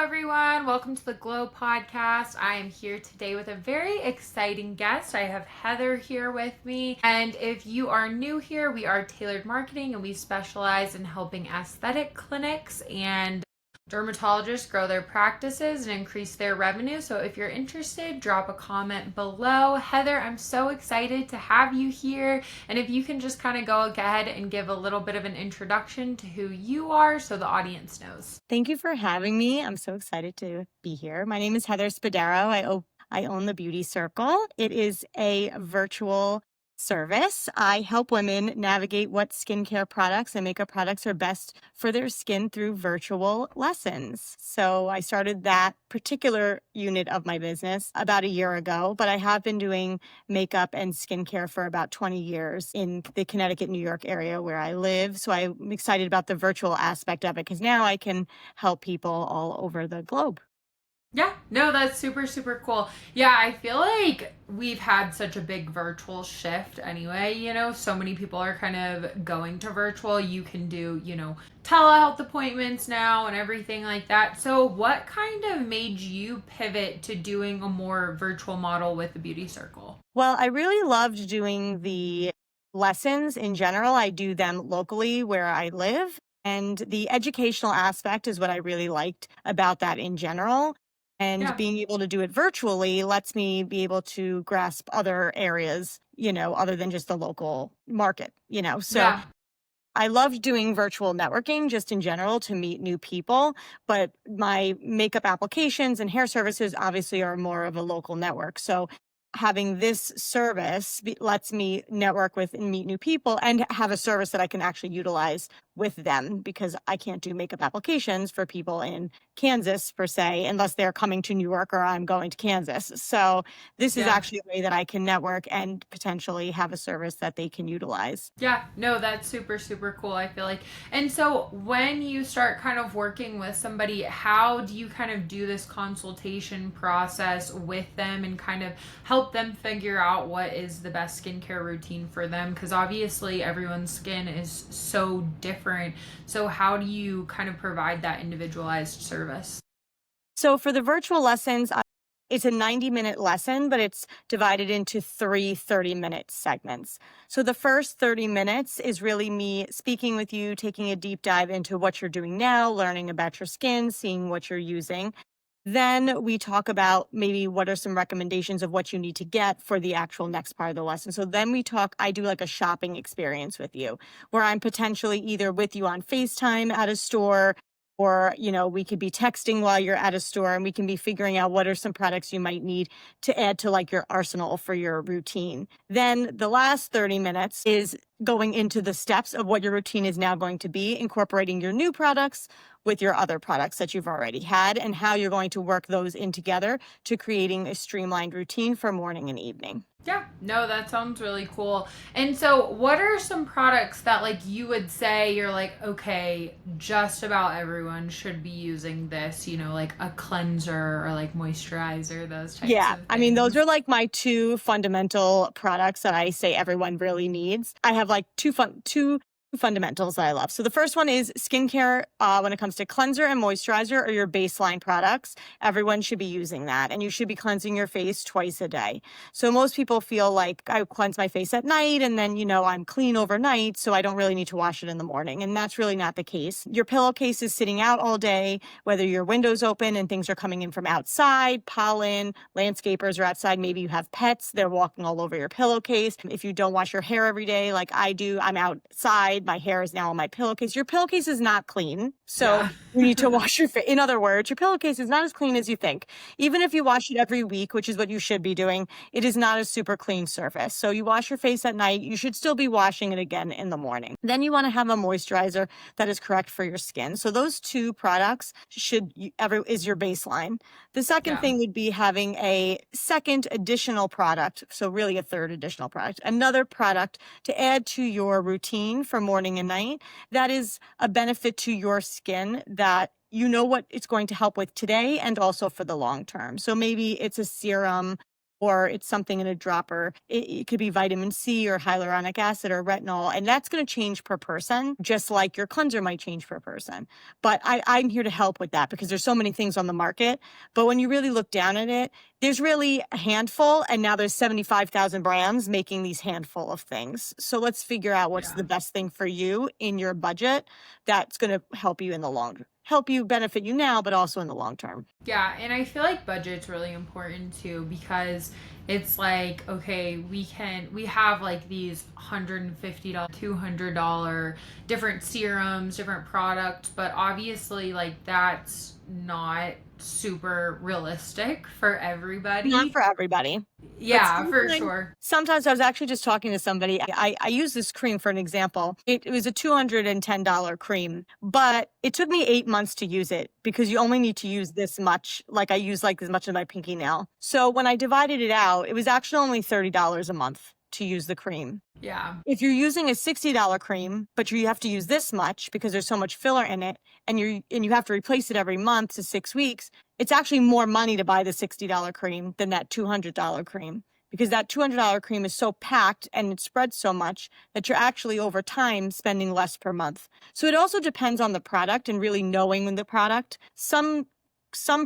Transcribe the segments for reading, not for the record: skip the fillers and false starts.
everyone. Welcome to the Glow podcast. I am here today with a very exciting guest. I have Heather here with me. And if you are new here, we are Tailored Marketing and we specialize in helping aesthetic clinics and dermatologists grow their practices and increase their revenue. So if you're interested, drop a comment below. Heather, I'm so excited to have you here. And if you can just kind of go ahead and give a little bit of an introduction to who you are so the audience knows. Thank you for having me. I'm so excited to be here. My name is Heather Spadaro. I own the Beauty Circle. It is a virtual service. I help women navigate what skincare products and makeup products are best for their skin through virtual lessons. So I started that particular unit of my business about a year ago, but I have been doing makeup and skincare for about 20 years in the Connecticut, New York area where I live. So I'm excited about the virtual aspect of it because now I can help people all over the globe. Yeah, no, that's super, super cool. Yeah, I feel like we've had such a big virtual shift anyway. So many people are kind of going to virtual. You can do, telehealth appointments now and everything like that. So, what kind of made you pivot to doing a more virtual model with the Beauty Circle? Well, I really loved doing the lessons in general. I do them locally where I live. And the educational aspect is what I really liked about that in general. And Yeah, being able to do it virtually lets me be able to grasp other areas, other than just the local market. So yeah. I loved doing virtual networking just in general to meet new people, but my makeup applications and hair services obviously are more of a local network. So having this service lets me network with and meet new people and have a service that I can actually utilize with them because I can't do makeup applications for people in Kansas per se, unless they're coming to New York or I'm going to Kansas. So this is Yeah. actually a way that I can network and potentially have a service that they can utilize. Yeah, no, that's super, super cool, I feel like. And so when you start kind of working with somebody, how do you kind of do this consultation process with them and kind of help them figure out what is the best skincare routine for them? Because obviously everyone's skin is so different. So how do you kind of provide that individualized service? So for the virtual lessons, it's a 90-minute lesson, but it's divided into three 30-minute segments. So the first 30 minutes is really me speaking with you, taking a deep dive into what you're doing now, learning about your skin, seeing what you're using. Then we talk about maybe what are some recommendations of what you need to get for the actual next part of the lesson. So then I do like a shopping experience with you where I'm potentially either with you on FaceTime at a store or, we could be texting while you're at a store and we can be figuring out what are some products you might need to add to like your arsenal for your routine. Then the last 30 minutes is going into the steps of what your routine is now going to be, incorporating your new products with your other products that you've already had and how you're going to work those in together to creating a streamlined routine for morning and evening. Yeah, no, that sounds really cool. And so, what are some products that like you would say you're like, okay, just about everyone should be using this, like a cleanser or like moisturizer, those types Yeah, of I mean, those things. are like my two fundamental products that I say everyone really needs. I have like two fundamentals that I love. So the first one is skincare. When it comes to cleanser and moisturizer are your baseline products. Everyone should be using that, and you should be cleansing your face twice a day. So most people feel like I cleanse my face at night, and then I'm clean overnight, so I don't really need to wash it in the morning. And that's really not the case. Your pillowcase is sitting out all day, whether your window's open and things are coming in from outside, pollen, landscapers are outside. Maybe you have pets; they're walking all over your pillowcase. If you don't wash your hair every day, like I do, I'm outside. My hair is now on my pillowcase. Your pillowcase is not clean. So Yeah. you need to wash your face. In other words, your pillowcase is not as clean as you think. Even if you wash it every week, which is what you should be doing, it is not a super clean surface. So you wash your face at night. You should still be washing it again in the morning. Then you want to have a moisturizer that is correct for your skin. So those two products is your baseline. The second Yeah. thing would be having a second additional product. So really a third additional product, another product to add to your routine for morning and night that is a benefit to your skin that what it's going to help with today and also for the long term. So maybe it's a serum or it's something in a dropper. It could be vitamin C or hyaluronic acid or retinol, and that's going to change per person, just like your cleanser might change per person. But I'm here to help with that because there's so many things on the market. But when you really look down at it, there's really a handful, and now there's 75,000 brands making these handful of things. So let's figure out what's Yeah. the best thing for you in your budget that's going to help you in the help you benefit you now, but also in the long term. Yeah, and I feel like budget's really important too because it's like, okay, we have like these $150, $200 different serums, different products, but obviously like that's not super realistic for Not everybody. for everybody. But Yeah, for sure. sometimes I was actually just talking to somebody. I use this cream for an example. It was a $210 cream, but it took me 8 months to use it because you only need to use this much. Like I use like as much as my pinky nail. So when I divided it out, it was actually only $30 a month to use the cream. Yeah. If you're using a $60 cream, but you have to use this much because there's so much filler in it, and you have to replace it every month to 6 weeks, it's actually more money to buy the $60 cream than that $200 cream because that $200 cream is so packed and it spreads so much that you're actually over time spending less per month. So it also depends on the product and really knowing the product. Some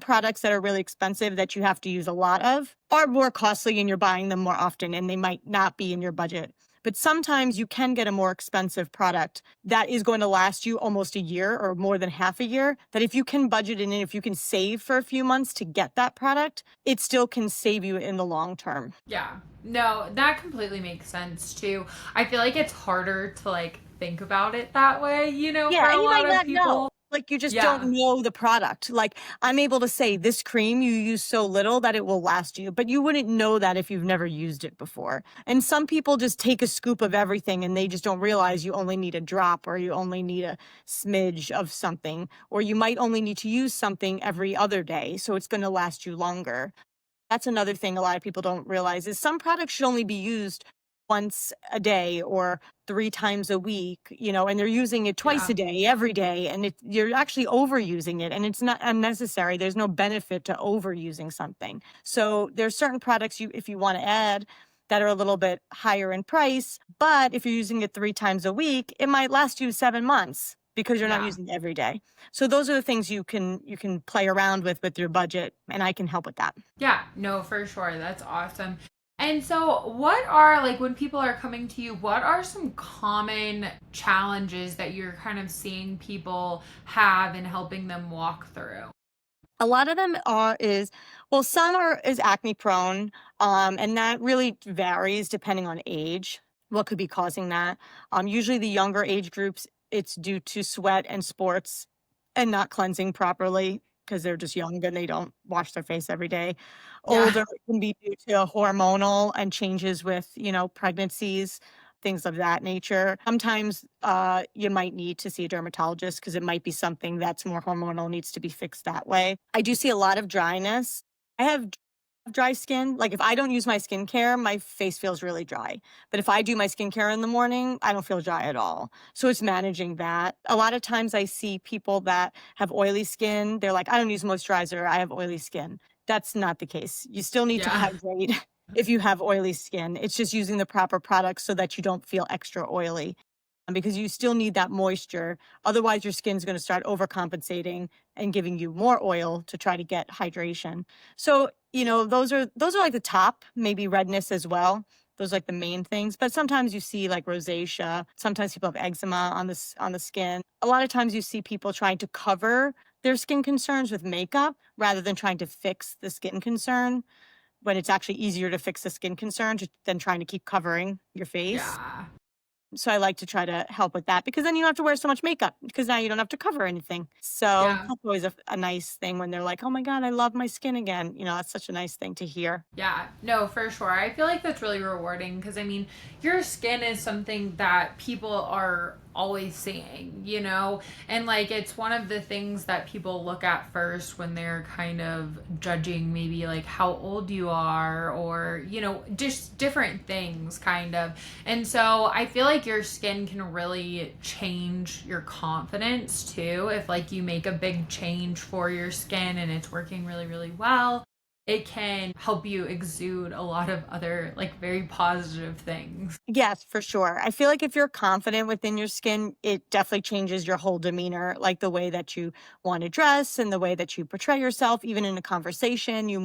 products that are really expensive that you have to use a lot of are more costly and you're buying them more often and they might not be in your budget. But sometimes you can get a more expensive product that is going to last you almost a year or more than half a year. That if you can budget it in, if you can save for a few months to get that product, it still can save you in the long term. Yeah. No, that completely makes sense too. I feel like it's harder to like think about it that way, Yeah, for and a you lot might of not know. people. Like you just don't Yeah. know the product. Like I'm able to say this cream you use so little that it will last you, but you wouldn't know that if you've never used it before. And some people just take a scoop of everything and they just don't realize you only need a drop or you only need a smidge of something, or you might only need to use something every other day. So it's going to last you longer. That's another thing a lot of people don't realize is some products should only be used once a day or 3 times a week, and they're using it twice Yeah. a day, every day, and you're actually overusing it and it's not unnecessary. There's no benefit to overusing something. So there's certain products if you want to add that are a little bit higher in price, but if you're using it 3 times a week, it might last you 7 months because you're not Yeah. using it every day. So those are the things you can play around with your budget, and I can help with that. Yeah, no, for sure. That's awesome. And so, what are like when people are coming to you, what are some common challenges that you're kind of seeing people have and helping them walk through? A lot of them some are is acne prone, and that really varies depending on age. What could be causing that? Usually the younger age groups, it's due to sweat and sports and not cleansing properly because they're just young and they don't wash their face every day. Yeah. Older it can be due to hormonal and changes with, pregnancies, things of that nature. Sometimes you might need to see a dermatologist because it might be something that's more hormonal, needs to be fixed that way. I do see a lot of dryness. I have dry skin. Like if I don't use my skincare, my face feels really dry. But if I do my skincare in the morning, I don't feel dry at all. So it's managing that. A lot of times I see people that have oily skin. They're like, I don't use moisturizer. I have oily skin. That's not the case. You still need to Yeah. hydrate if you have oily skin. It's just using the proper products so that you don't feel extra oily because you still need that moisture. Otherwise, your skin's going to start overcompensating and giving you more oil to try to get hydration. So, those are like the top, maybe redness as well. Those are like the main things. But sometimes you see like rosacea. Sometimes people have eczema on the skin. A lot of times you see people trying to cover their skin concerns with makeup rather than trying to fix the skin concern when it's actually easier to fix the skin concern than trying to keep covering your face. Yeah. So I like to try to help with that because then you don't have to wear so much makeup because now you don't have to cover anything. So Yeah. that's always a nice thing when they're like, oh my God, I love my skin again. That's such a nice thing to hear. Yeah, no, for sure. I feel like that's really rewarding because I mean, your skin is something that people are always seeing, and like it's one of the things that people look at first when they're kind of judging maybe like how old you are or, just different things kind of. And so I feel like your skin can really change your confidence too if like you make a big change for your skin and it's working really, really well. it can help you exude a lot of other like very positive things. Yes, for sure. I feel like if you're confident within your skin, it definitely changes your whole demeanor, like the way that you want to dress and the way that you portray yourself, even in a conversation. You're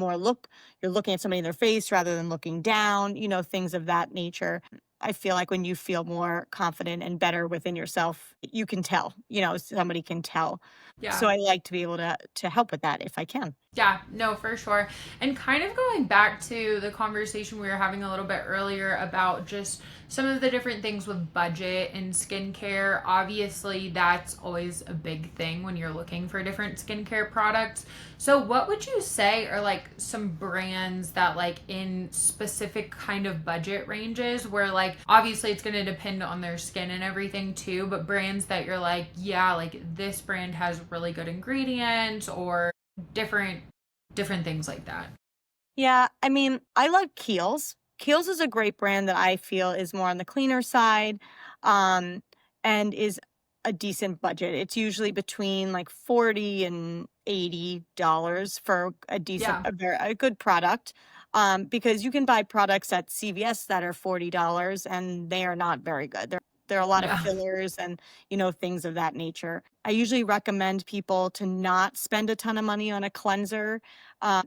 looking at somebody in their face rather than looking down, things of that nature. I feel like when you feel more confident and better within yourself, you can tell, somebody can tell. So Yeah. I like to be able to help with that if I can. Yeah, no, for sure. And kind of going back to the conversation we were having a little bit earlier about just some of the different things with budget and skincare. Obviously, that's always a big thing when you're looking for different skincare products. So, what would you say are like some brands that, like, in specific kind of budget ranges where, like, obviously it's going to depend on their skin and everything too, but brands that you're like, yeah, like this brand has really good ingredients or different things like that. Yeah, I mean, I love Kiehl's. Kiehl's is a great brand that I feel is more on the cleaner side, um, and is a decent budget. It's usually between like 40 and $80 for Yeah. a good product. Because you can buy products at CVS that are $40 and they are not very good. There are a lot of Yeah. fillers and, things of that nature. I usually recommend people to not spend a ton of money on a cleanser.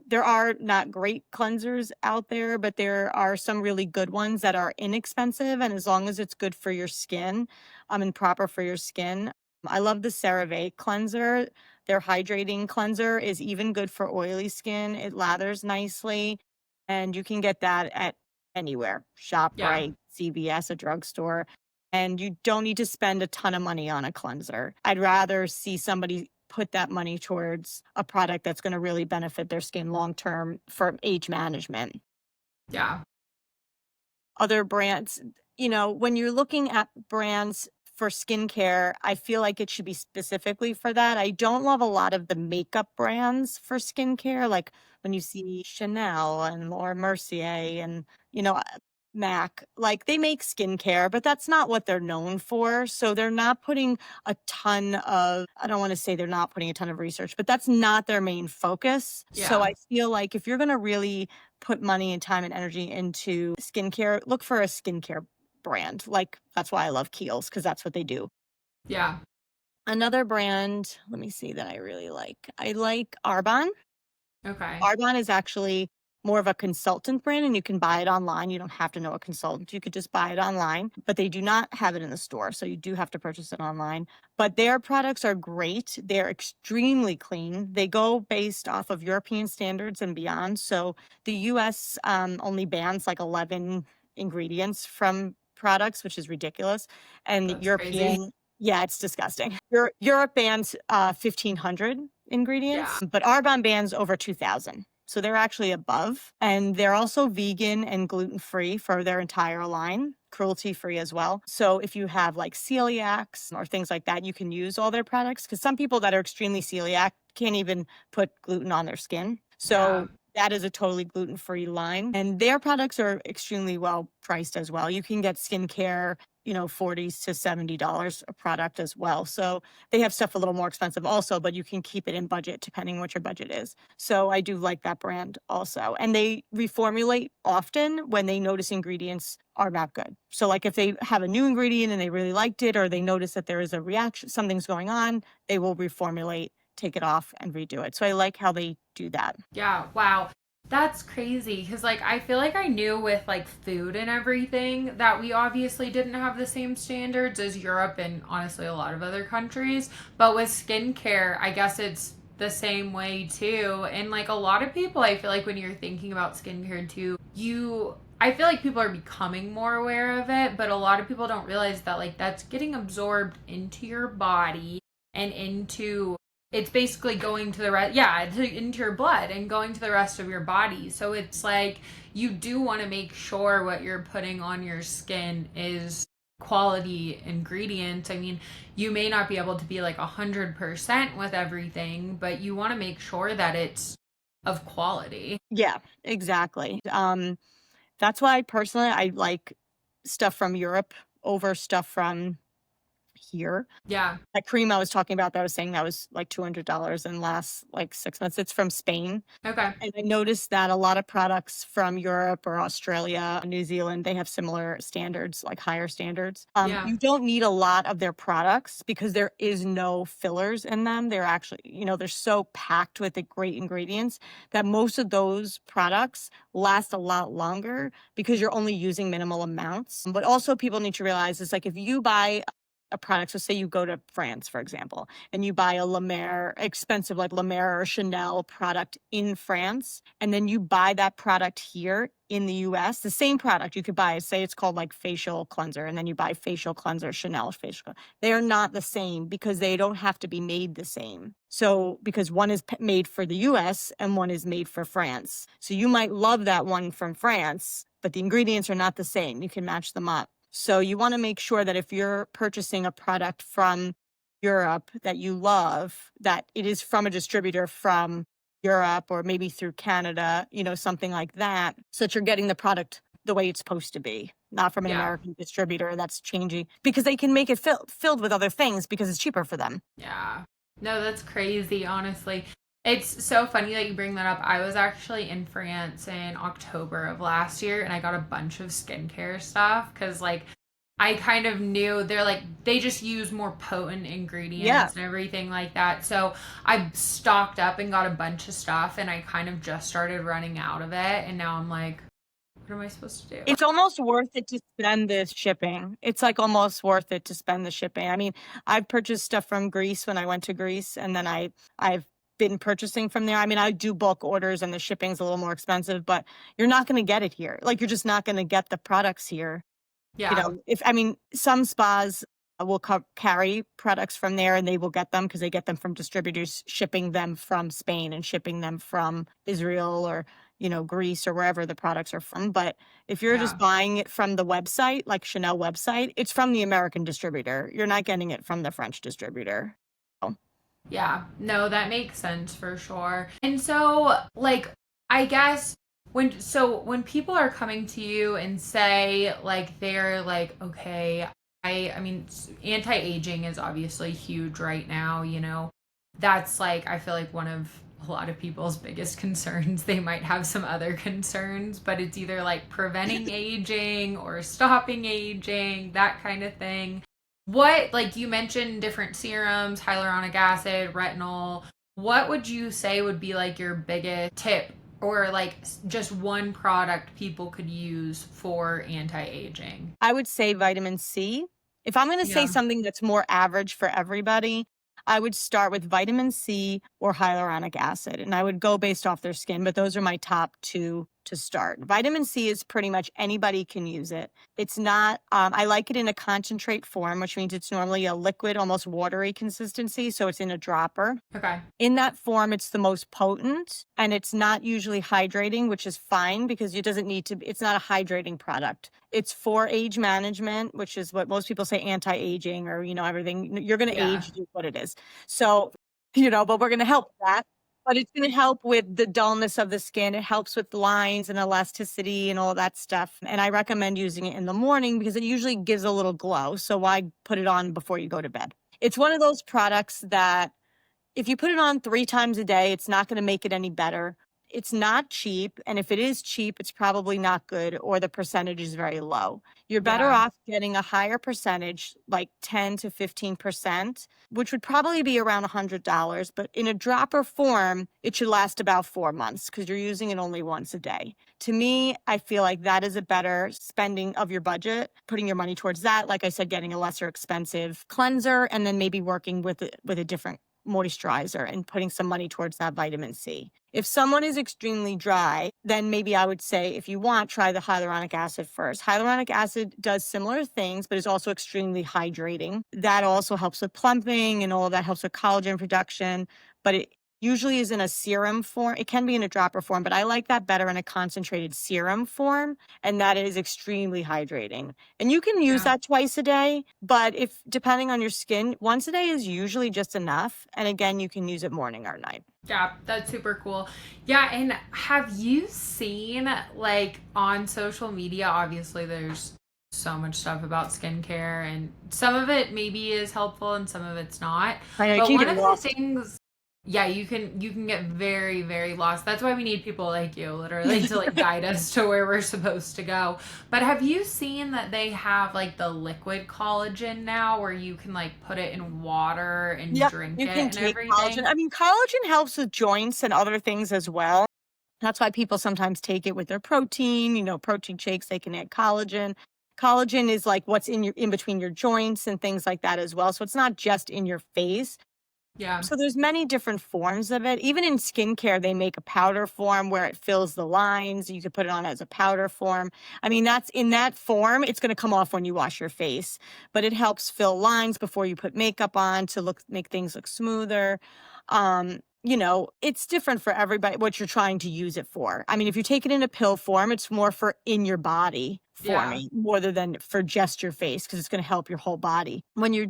There are not great cleansers out there, but there are some really good ones that are inexpensive. And as long as it's good for your skin, and proper for your skin, I love the CeraVe cleanser. Their hydrating cleanser is even good for oily skin. It lathers nicely, and you can get that at anywhere, Yeah. ShopRite, CVS, a drugstore. And you don't need to spend a ton of money on a cleanser. I'd rather see somebody put that money towards a product that's going to really benefit their skin long term for age management. Yeah. Other brands, when you're looking at brands for skincare, I feel like it should be specifically for that. I don't love a lot of the makeup brands for skincare, like when you see Chanel and Laura Mercier and, MAC, like they make skincare, but that's not what they're known for. So they're not putting I don't want to say they're not putting a ton of research, but that's not their main focus. So Yeah. I feel like if you're going to really put money and time and energy into skincare, look for a skincare brand. Like that's why I love Kiehl's because that's what they do. Yeah. Another brand, let me see that I really like. I like Arbonne. Okay. Arbonne is actually more of a consultant brand and you can buy it online. You don't have to know a consultant. You could just buy it online, but they do not have it in the store. So you do have to purchase it online. But their products are great. They're extremely clean. They go based off of European standards and beyond. So the US only bans like 11 ingredients from products, which is ridiculous. And the That's crazy. yeah, it's disgusting. Europe bans 1,500 Yeah. ingredients, but Arbonne bans over 2,000. So they're actually above. And they're also vegan and gluten free for their entire line, cruelty free as well. So if you have like celiacs or things like that, you can use all their products because some people that are extremely celiac can't even put gluten on their skin. Yeah. So that is a totally gluten free line. And their products are extremely well priced as well. You can get skincare, $40 to $70 a product as well. So they have stuff a little more expensive also, but you can keep it in budget depending what your budget is. So I do like that brand also. And they reformulate often when they notice ingredients are not good. So like if they have a new ingredient and they really liked it, or they notice that there is a reaction, something's going on, they will reformulate, take it off and redo it. So I like how they do that. Yeah. Wow. That's crazy because, like, I feel like I knew with like food and everything that we obviously didn't have the same standards as Europe and honestly a lot of other countries. But with skincare, I guess it's the same way too. And like a lot of people, I feel like when you're thinking about skincare too, I feel like people are becoming more aware of it, but a lot of people don't realize that like that's getting absorbed into your body and into it's basically going to the rest into your blood and going to the rest of your body. So it's like you do want to make sure what you're putting on your skin is quality ingredients. I mean, you may not be able to be like 100% with everything, but you want to make sure that it's of quality. Yeah, exactly. That's why personally I like stuff from Europe over stuff from here. Yeah. That cream I was talking about that I was saying that was like $200 and lasts like 6 months. It's from Spain. Okay. And I noticed that a lot of products from Europe or Australia, New Zealand, they have similar standards, like higher standards. Yeah. You don't need a lot of their products because there is no fillers in them. They're actually, they're so packed with the great ingredients that most of those products last a lot longer because you're only using minimal amounts. But also people need to realize is like if you buy a product, so say you go to France, for example, and you buy a La Mer, expensive like La Mer or Chanel product in France, and then you buy that product here in the US, the same product you could buy, say it's called like facial cleanser, and then you buy facial cleanser, Chanel facial cleanser. They are not the same because they don't have to be made the same. So because one is made for the US and one is made for France. So you might love that one from France, but the ingredients are not the same. You can match them up. So you want to make sure that if you're purchasing a product from Europe that you love, that it is from a distributor from Europe or maybe through Canada, something like that, so that you're getting the product the way it's supposed to be, not from an Yeah. American distributor that's changing because they can make it filled with other things because it's cheaper for them. Yeah. No, that's crazy, honestly. It's so funny that you bring that up. I was actually in France in October of last year and I got a bunch of skincare stuff because, like, I kind of knew they just use more potent ingredients and everything like that. So I stocked up and got a bunch of stuff and I kind of just started running out of it. And now I'm like, what am I supposed to do? It's almost worth it to spend the shipping. It's like almost worth it to spend the shipping. I mean, I've purchased stuff from Greece when I went to Greece, and then I've been purchasing from there. I mean, I do bulk orders and the shipping's a little more expensive, but you're not going to get it here. Like you're just not going to get the products here. Yeah. Some spas will carry products from there and they will get them because they get them from distributors shipping them from Spain and shipping them from Israel or, Greece or wherever the products are from. But if you're just buying it from the website, like Chanel website, it's from the American distributor. You're not getting it from the French distributor. Yeah. No, that makes sense for sure. And so, like, I guess when people are coming to you and say like they're like, okay, I mean, anti-aging is obviously huge right now, That's like I feel like one of a lot of people's biggest concerns. They might have some other concerns, but it's either like preventing aging or stopping aging, that kind of thing. What, like you mentioned different serums, hyaluronic acid, retinol. What would you say would be like your biggest tip or like just one product people could use for anti-aging? I would say vitamin C. If I'm going to say something that's more average for everybody, I would start with vitamin C or hyaluronic acid, and I would go based off their skin, but those are my top two to start. Vitamin C is pretty much anybody can use it. It's not, I like it in a concentrate form, which means it's normally a liquid, almost watery consistency. So it's in a dropper. Okay. In that form, it's the most potent and it's not usually hydrating, which is fine because it doesn't need to be, it's not a hydrating product. It's for age management, which is what most people say anti-aging or, everything. You're going to age, is what it is. So, but we're going to help with that. But it's going to help with the dullness of the skin. It helps with lines and elasticity and all that stuff. And I recommend using it in the morning because it usually gives a little glow. So why put it on before you go to bed? It's one of those products that if you put it on 3 times a day, it's not going to make it any better. It's not cheap. And if it is cheap, it's probably not good or the percentage is very low. You're better off getting a higher percentage, like 10 to 15%, which would probably be around $100. But in a dropper form, it should last about 4 months because you're using it only once a day. To me, I feel like that is a better spending of your budget, putting your money towards that. Like I said, getting a lesser expensive cleanser and then maybe working with a different moisturizer and putting some money towards that vitamin C. If someone is extremely dry, then maybe I would say, if you want, try the hyaluronic acid first. Hyaluronic acid does similar things, but is also extremely hydrating. That also helps with plumping and all of that helps with collagen production, but it usually is in a serum form. It can be in a dropper form, but I like that better in a concentrated serum form, and that is extremely hydrating. And you can use that twice a day, but if depending on your skin, once a day is usually just enough. And again, you can use it morning or night. Yeah, that's super cool. Yeah, and have you seen like on social media, obviously there's so much stuff about skincare, and some of it maybe is helpful and some of it's not. I know you But can one get of the lost. things, yeah, you can get very, very lost. That's why we need people like you, literally, to like guide us to where we're supposed to go. But have you seen that they have like the liquid collagen now where you can like put it in water and Yep, drink you it can and take collagen. everything? I mean, collagen helps with joints and other things as well. That's why people sometimes take it with their protein, protein shakes, they can add collagen. Collagen is like what's in between your joints and things like that as well. So it's not just in your face. Yeah. So there's many different forms of it. Even in skincare, they make a powder form where it fills the lines. You could put it on as a powder form. I mean, that's in that form, it's going to come off when you wash your face, but it helps fill lines before you put makeup on to make things look smoother. It's different for everybody what you're trying to use it for. I mean, if you take it in a pill form, it's more for in your body Yeah. forming more than for just your face because it's going to help your whole body. When you're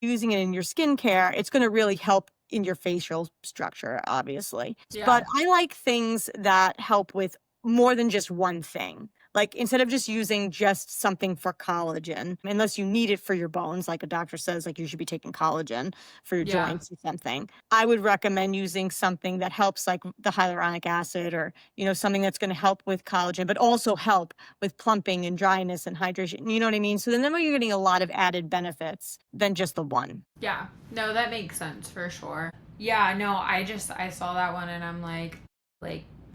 using it in your skincare, it's going to really help in your facial structure, obviously. But Yeah. I like things that help with more than just one thing. Like instead of just using just something for collagen, unless you need it for your bones, like a doctor says, like you should be taking collagen for your Yeah. joints or something. I would recommend using something that helps like the hyaluronic acid or, something that's going to help with collagen, but also help with plumping and dryness and hydration. You know what I mean? So then you're getting a lot of added benefits than just the one. Yeah. No, that makes sense for sure. Yeah, no, I saw that one and I'm like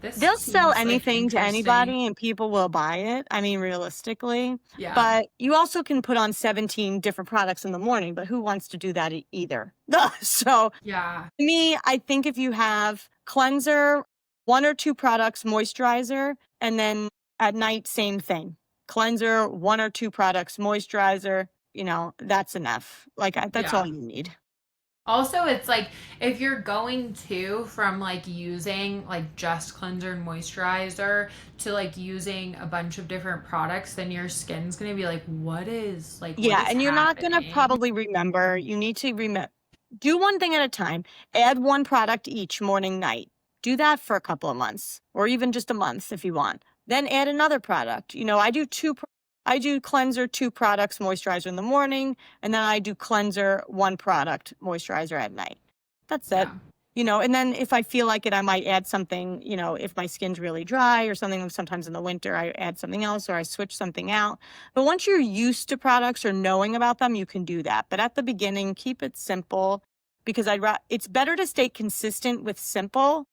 this They'll sell seems like anything to interesting. anybody and people will buy it. I mean, realistically. Yeah. But you also can put on 17 different products in the morning, but who wants to do that either? So, Yeah. me, I think if you have cleanser, one or two products, moisturizer, and then at night, same thing. Cleanser, one or two products, moisturizer, that's enough. Like, that's all Yeah. you need. Also, it's like if you're going to from like using like just cleanser and moisturizer to like using a bunch of different products, then your skin's gonna be like, what Yeah, is and you're not gonna happening? probably remember. You need to do one thing at a time. Add one product each morning, night. Do that for a couple of months or even just a month if you want. Then add another product. I do cleanser, two products, moisturizer in the morning, and then I do cleanser, one product, moisturizer at night. That's it. Yeah. And then if I feel like it, I might add something, if my skin's really dry or something, sometimes in the winter, I add something else or I switch something out. But once you're used to products or knowing about them, you can do that. But at the beginning, keep it simple because it's better to stay consistent with simple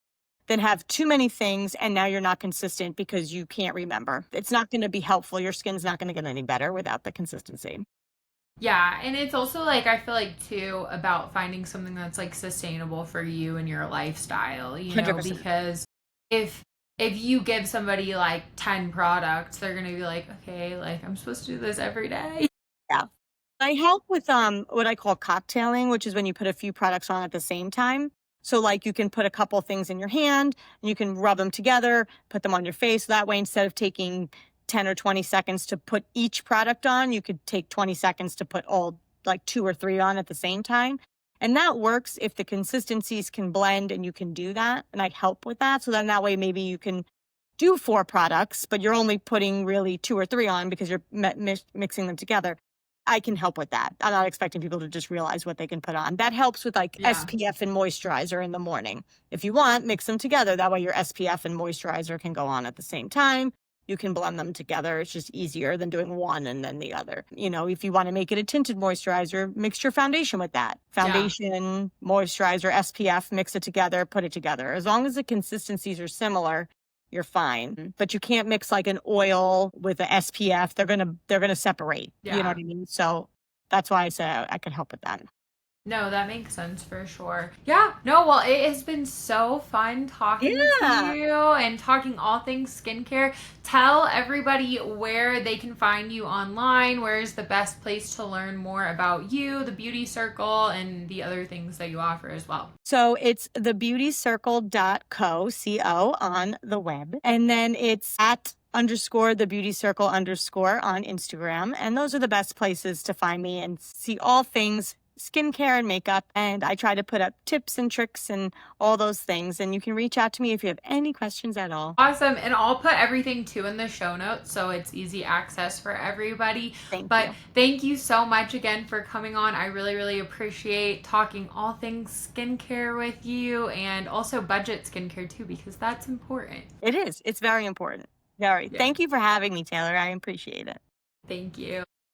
than have too many things and now you're not consistent because you can't remember. It's not going to be helpful. Your skin's not going to get any better without the consistency. Yeah, and it's also like I feel like too about finding something that's like sustainable for you and your lifestyle, 100%. because if if you give somebody like 10 products, they're going to be like, "Okay, like I'm supposed to do this every day." Yeah. I help with what I call cocktailing, which is when you put a few products on at the same time. So like you can put a couple things in your hand and you can rub them together, put them on your face. That way, instead of taking 10 or 20 seconds to put each product on, you could take 20 seconds to put all like two or three on at the same time. And that works if the consistencies can blend and you can do that. And I help with that. So then that way, maybe you can do four products, but you're only putting really two or three on because you're mixing them together. I can help with that. I'm not expecting people to just realize what they can put on. That helps with like Yeah. SPF and moisturizer in the morning. If you want, mix them together. That way your SPF and moisturizer can go on at the same time. You can blend them together. It's just easier than doing one and then the other. If you want to make it a tinted moisturizer, mix your foundation with that. Yeah. Foundation, moisturizer, SPF, mix it together, put it together. As long as the consistencies are similar, you're fine. But you can't mix like an oil with a SPF. They're gonna separate. You know what Yeah. I mean? So that's why I say I can help with that. No, that makes sense for sure. Yeah, no, well, it has been so fun talking to Yeah. you and talking all things skincare. Tell everybody where they can find you online. Where is the best place to learn more about you, the Beauty Circle, and the other things that you offer as well. So it's thebeautycircle.co on the web. And then it's at _ the beauty circle _ on Instagram. And those are the best places to find me and see all things skincare and makeup, and I try to put up tips and tricks and all those things. And you can reach out to me if you have any questions at all. Awesome. And I'll put everything too in the show notes so it's easy access for everybody. But thank you so much again for coming on. I really, really appreciate talking all things skincare with you, and also budget skincare too, because that's important. It is. It's very important. Very. Yeah. Thank you for having me, Taylor. I appreciate it. Thank you.